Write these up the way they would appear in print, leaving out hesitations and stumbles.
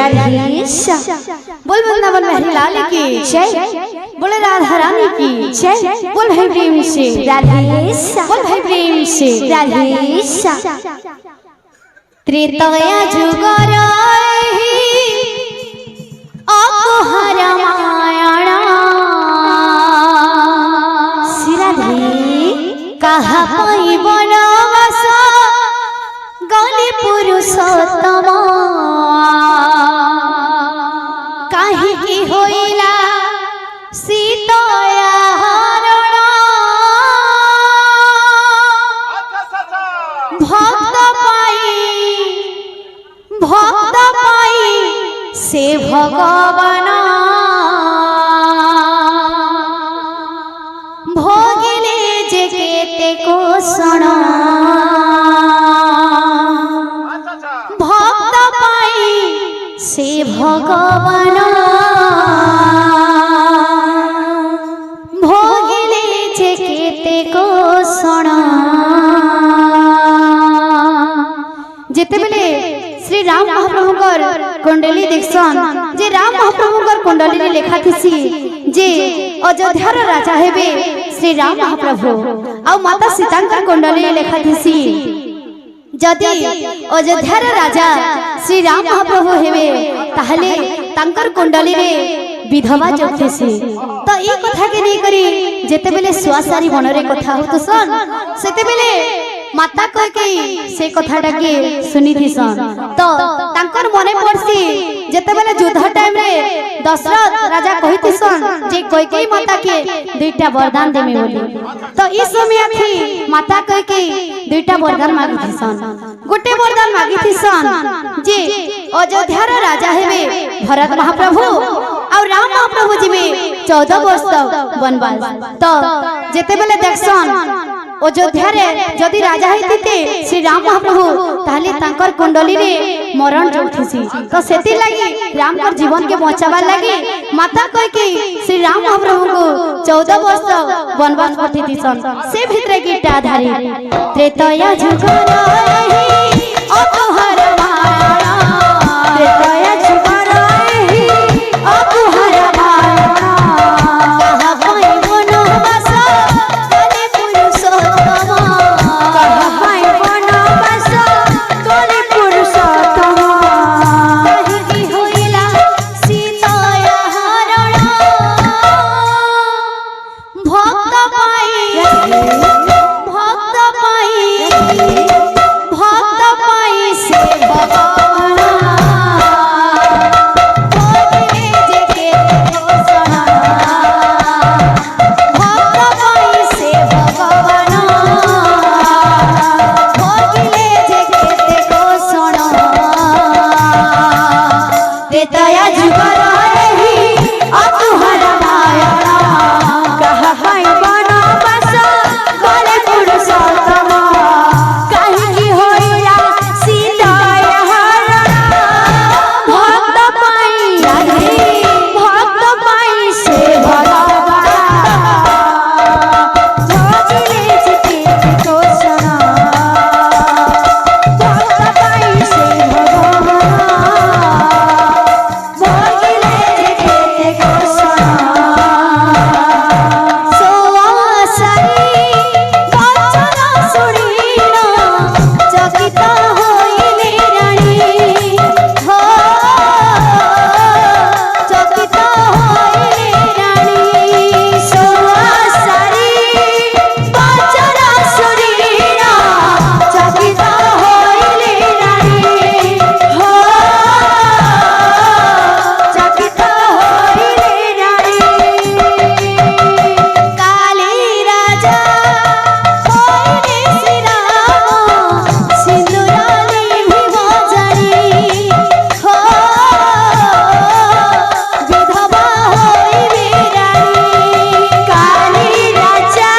राधेश्याम। बोल वृंदावन बिहारी लाल की जय। बोले राधा रानी की जय। बोल भाई प्रेम से राधेश्याम। बोल भाई प्रेम से राधेश्याम। त्रेतया जुगर अकुहर मायण कहा पाई बनवास गले पुरुषोत्तम काहे होइला सीतया हरण भक्त पाई से भगवान भोगिले जे केते कोषण भक्त पाई से भगवान भोगिले जे केते कोषण। जेते बेले श्री राम महाप्रभुकर कुंडली देखसन जे राम महाप्रभुकर कुंडली लेखा थिसी जे अयोध्यार राजा हेबे श्री राम महाप्रभु आ माता सीतांकर कुंडली लेखा थिसी जदि अयोध्यार राजा श्री राम महाप्रभु हेबे ताहले तांकर कुंडली रे विधवा जोथिसी। तो ई कथा के नै करी जेते बेले सुआसारी मनरे कथा होत सन सेते बेले माता कहि से कथाटा के सुनी थिसन तो तांकर मने पड़सी जेते बेले युद्ध टाइम रे दशरथ राजा कहिथिसन जे कैकेयी माता के दुईटा वरदान देमे बोली। तो ई समय थी माता कहि दुईटा वरदान मागिथिसन। गोटे वरदान मागिथिसन जे अयोध्यार राजा हेबे भरत महाप्रभु और राम महाप्रभु जीवे 14 वर्ष वनवास। तो जेते बेले देखसन अयोध्या रे जदि राजा हेतिते श्री राम महाप्रभु ताहले तांकर कुंडली रे मरण जोथिसी। तो सेति लागि राम कर जीवन के बचावा लागि माता कहि कि श्री राम महाप्रभु को 14 वर्ष वनवास पठितिसन। से भितरे गिटा धारी त्रेतया जुगर अकुहर मायण त्रेतया जुगर अकुहर मायण कहा पाई बनवास गले पुरुषोत्तम कहा पाई बनवास गले पुरुषोत्तम काहे होइला सीतया हरण भक्त पाई से भगवान भोगिले जे केते कोषण भक्त पाई से भगवान भोगिले जे केते कोषण। त्रेतया जुगर अकुहर मायण कहा पाई बनवास गले पुरुषोत्तम काहे होइला सीतया हरण भक्त पाई से भगवान भोगिले जे केते कोषण भक्त पाई से भगवान भोगिले जे केते कोषण। सोआसारी वचन शुणिल चकित होइले रानी हो चकित होइले रानी सोआसारी वचन शुणिल चकित होइले रानी हो चकित होइले रानी। काली राजा होइले श्री राम सिंदूराली भिव जानी हो विधवा होइले रानी। काली राजा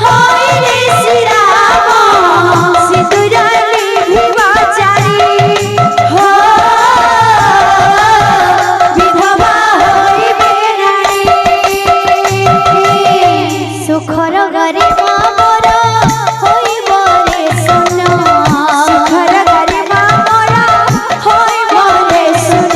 होइले श्री राम सिंदूराली भिव जानी हो विधवा होइले रानी। सुखर गरीब मोर होइब रे सुन सुखर गरीब मोर होइब रे सुन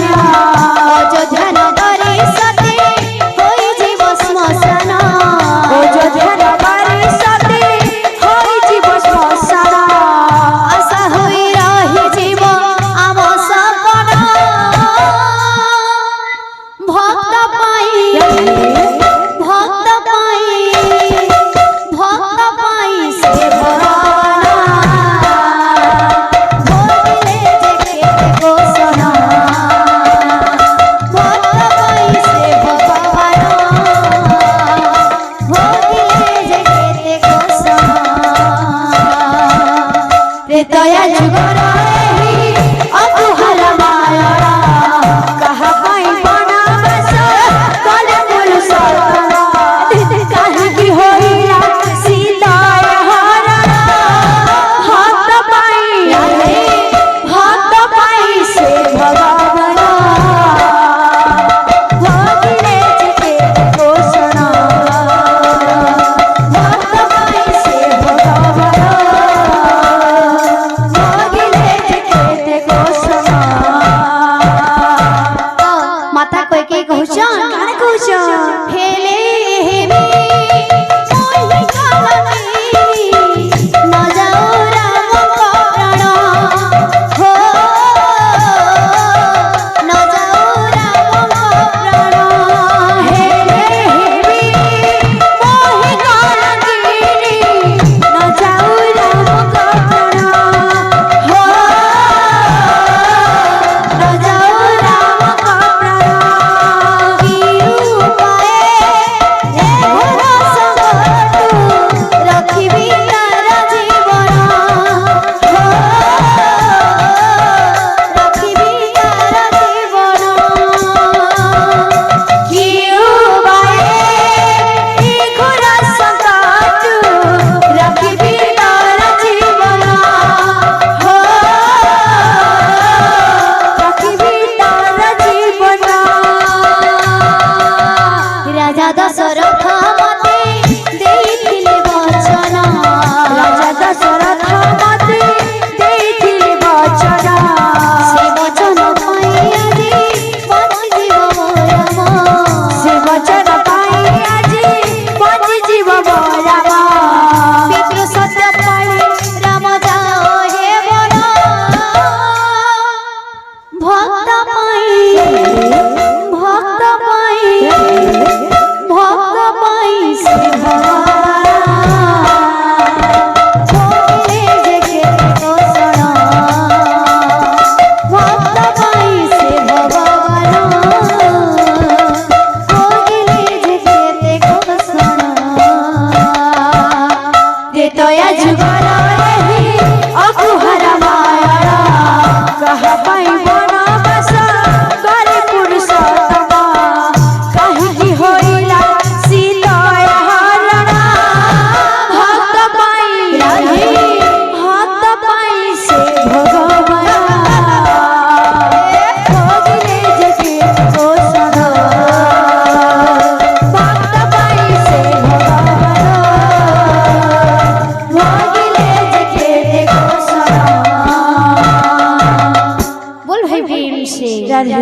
दया जुगर एही अकुहरा माया कहा पाई बनवास करे पुरुषोत्तम कहि की होइला सीता हरण भक्त पाई भक्त पाई से भगवान भोगले जगे दोषण भक्त पाई से भगवान भोगले जगे दोषण। बोल भाई प्रेम से राधे।